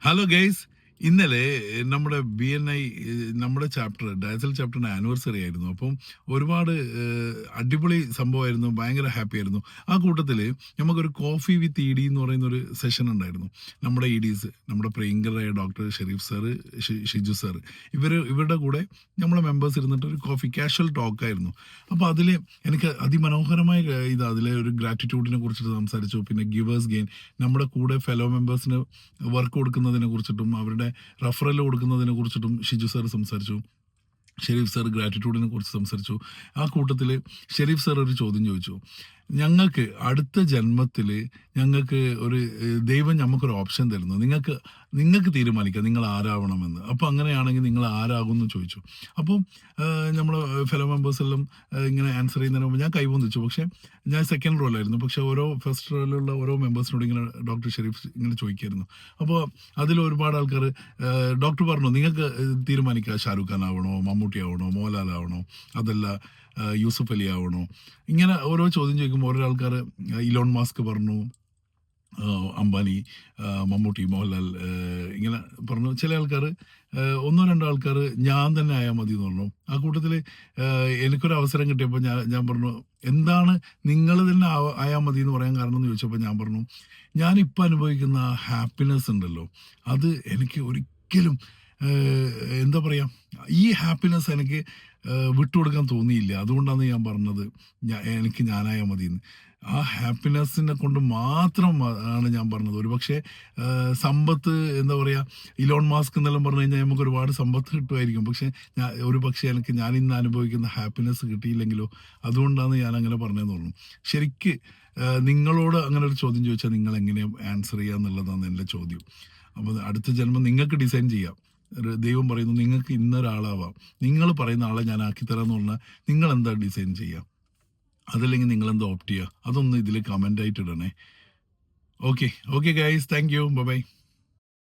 Hello guys, ഇന്നലെ നമ്മുടെ BNI നമ്മുടെ ചാപ്റ്റർ ഡയസൽ ചാപ്റ്ററിന്റെ ആനിവേഴ്സറി ആയിരുന്നു. അപ്പം ഒരുപാട് അടിപൊളി സംഭവമായിരുന്നു, ഭയങ്കര ഹാപ്പി ആയിരുന്നു. ആ കൂട്ടത്തിൽ നമുക്കൊരു കോഫി വിത്ത് ED എന്ന് പറയുന്ന ഒരു സെഷൻ ഉണ്ടായിരുന്നു. നമ്മുടെ EDs, നമ്മുടെ പ്രിയങ്കരായ doctor Sharif sir, Shiju sir, ഇവരുടെ കൂടെ നമ്മളെ മെമ്പേഴ്സ് ഇരുന്നിട്ട് ഒരു കോഫി കാഷ്വൽ ടോക്കായിരുന്നു. അപ്പോൾ അതിൽ എനിക്ക് അതിമനോഹരമായ അതിലെ ഒരു ഗ്രാറ്റിറ്റ്യൂഡിനെ കുറിച്ചിട്ട് സംസാരിച്ചു. പിന്നെ ഗിവേഴ്സ് ഗെയിൻ, നമ്മുടെ കൂടെ ഫെലോ മെമ്പേഴ്സിന് വർക്ക് കൊടുക്കുന്നതിനെ കുറിച്ചിട്ടും അവരുടെ റഫറൽ കൊടുക്കുന്നതിനെ കുറിച്ചിട്ടും ഷിജു സാർ സംസാരിച്ചു. ഷെരീഫ് സാർ ഗ്രാറ്റിറ്റ്യൂഡിനെ കുറിച്ച് സംസാരിച്ചു. ആ കൂട്ടത്തിൽ ഷെരീഫ് സാർ ഒരു ചോദ്യം ചോദിച്ചു. ഞങ്ങൾക്ക് അടുത്ത ജന്മത്തിൽ ഞങ്ങൾക്ക് ഒരു ദൈവം ഞമ്മക്കൊരു ഓപ്ഷൻ തരുന്നു, നിങ്ങൾക്ക് തീരുമാനിക്കാം നിങ്ങൾ ആരാവണമെന്ന്. അപ്പോൾ അങ്ങനെയാണെങ്കിൽ നിങ്ങൾ ആരാകും എന്ന് ചോദിച്ചു. അപ്പോൾ നമ്മൾ ഫെലോ മെമ്പേഴ്സെല്ലാം ഇങ്ങനെ ആൻസർ ചെയ്യുന്നതിന് മുമ്പ് ഞാൻ കൈവന്നിച്ചു. പക്ഷേ ഞാൻ സെക്കൻഡ് റോലായിരുന്നു. പക്ഷേ ഫസ്റ്റ് റോയിലുള്ള ഓരോ മെമ്പേഴ്സിനോട് ഇങ്ങനെ ഡോക്ടർ ഷെരീഫ് ഇങ്ങനെ ചോദിക്കായിരുന്നു. അപ്പോൾ അതിൽ ഒരുപാട് ആൾക്കാർ ഡോക്ടർ പറഞ്ഞു, നിങ്ങൾക്ക് തീരുമാനിക്കുക ഷാരൂഖ് ഖാൻ ആവണോ, മമ്മൂട്ടി ആവണോ, മോഹൻലാൽ ആവണോ, അതല്ല യൂസുഫ് അലി ആവണോ. ഇങ്ങനെ ഓരോ ചോദ്യം ചോദിക്കുമ്പോൾ ഓരോ ആൾക്കാർ ഇലോൺ മാസ്ക് പറഞ്ഞു, അംബാനി, മമ്മൂട്ടി, മോഹൻലാൽ ഇങ്ങനെ പറഞ്ഞു. ചില ആൾക്കാർ, ഒന്നോ രണ്ടോ ആൾക്കാർ ഞാൻ തന്നെ ആയാൽ മതി എന്ന് പറഞ്ഞു. ആ കൂട്ടത്തിൽ എനിക്കൊരു അവസരം കിട്ടിയപ്പോൾ ഞാൻ പറഞ്ഞു, എന്താണ് നിങ്ങൾ തന്നെ ആയാൽ മതി എന്ന് പറയാൻ കാരണം എന്ന് ചോദിച്ചപ്പോൾ ഞാൻ പറഞ്ഞു, ഞാനിപ്പോൾ അനുഭവിക്കുന്ന ഹാപ്പിനെസ് ഉണ്ടല്ലോ, അത് എനിക്ക് ഒരിക്കലും എന്താ പറയുക, ഈ ഹാപ്പിനെസ് എനിക്ക് വിട്ടുകൊടുക്കാൻ തോന്നിയില്ല. അതുകൊണ്ടാണ് ഞാൻ പറഞ്ഞത് എനിക്ക് ഞാനായാൽ മതി എന്ന്. ആ ഹാപ്പിനെസ്സിനെ കൊണ്ട് മാത്രം ആണ് ഞാൻ പറഞ്ഞത്. ഒരുപക്ഷെ സമ്പത്ത്, എന്താ പറയുക, ഇലോൺ മാസ്ക് എന്നെല്ലാം പറഞ്ഞു കഴിഞ്ഞാൽ നമുക്ക് ഒരുപാട് സമ്പത്ത് കിട്ടുമായിരിക്കും. പക്ഷെ ഒരു പക്ഷേ എനിക്ക് ഞാൻ ഇന്ന് അനുഭവിക്കുന്ന ഹാപ്പിനെസ് കിട്ടിയില്ലെങ്കിലോ, അതുകൊണ്ടാണ് ഞാൻ അങ്ങനെ പറഞ്ഞതെന്ന് പറഞ്ഞു. ശരിക്ക് നിങ്ങളോട് അങ്ങനെ ഒരു ചോദ്യം ചോദിച്ചാൽ നിങ്ങൾ എങ്ങനെയാണ് ആൻസർ ചെയ്യുക എന്നുള്ളതാണ് എൻ്റെ ചോദ്യം. അപ്പോൾ അടുത്ത ജന്മം നിങ്ങൾക്ക് ഡിസൈൻ ചെയ്യാം. ദൈവം പറയുന്നു നിങ്ങൾക്ക് ഇന്നൊരാളാവാം, നിങ്ങൾ പറയുന്ന ആളെ ഞാൻ ആക്കിത്തരാമെന്ന് പറഞ്ഞാൽ നിങ്ങൾ എന്താ ഡിസൈൻ ചെയ്യുക, അതല്ലെങ്കിൽ നിങ്ങൾ എന്താ ഓപ്റ്റ് ചെയ്യുക, അതൊന്ന് ഇതിൽ കമൻ്റ് ആയിട്ട് ഇടണേ. Okay guys, thank you, by.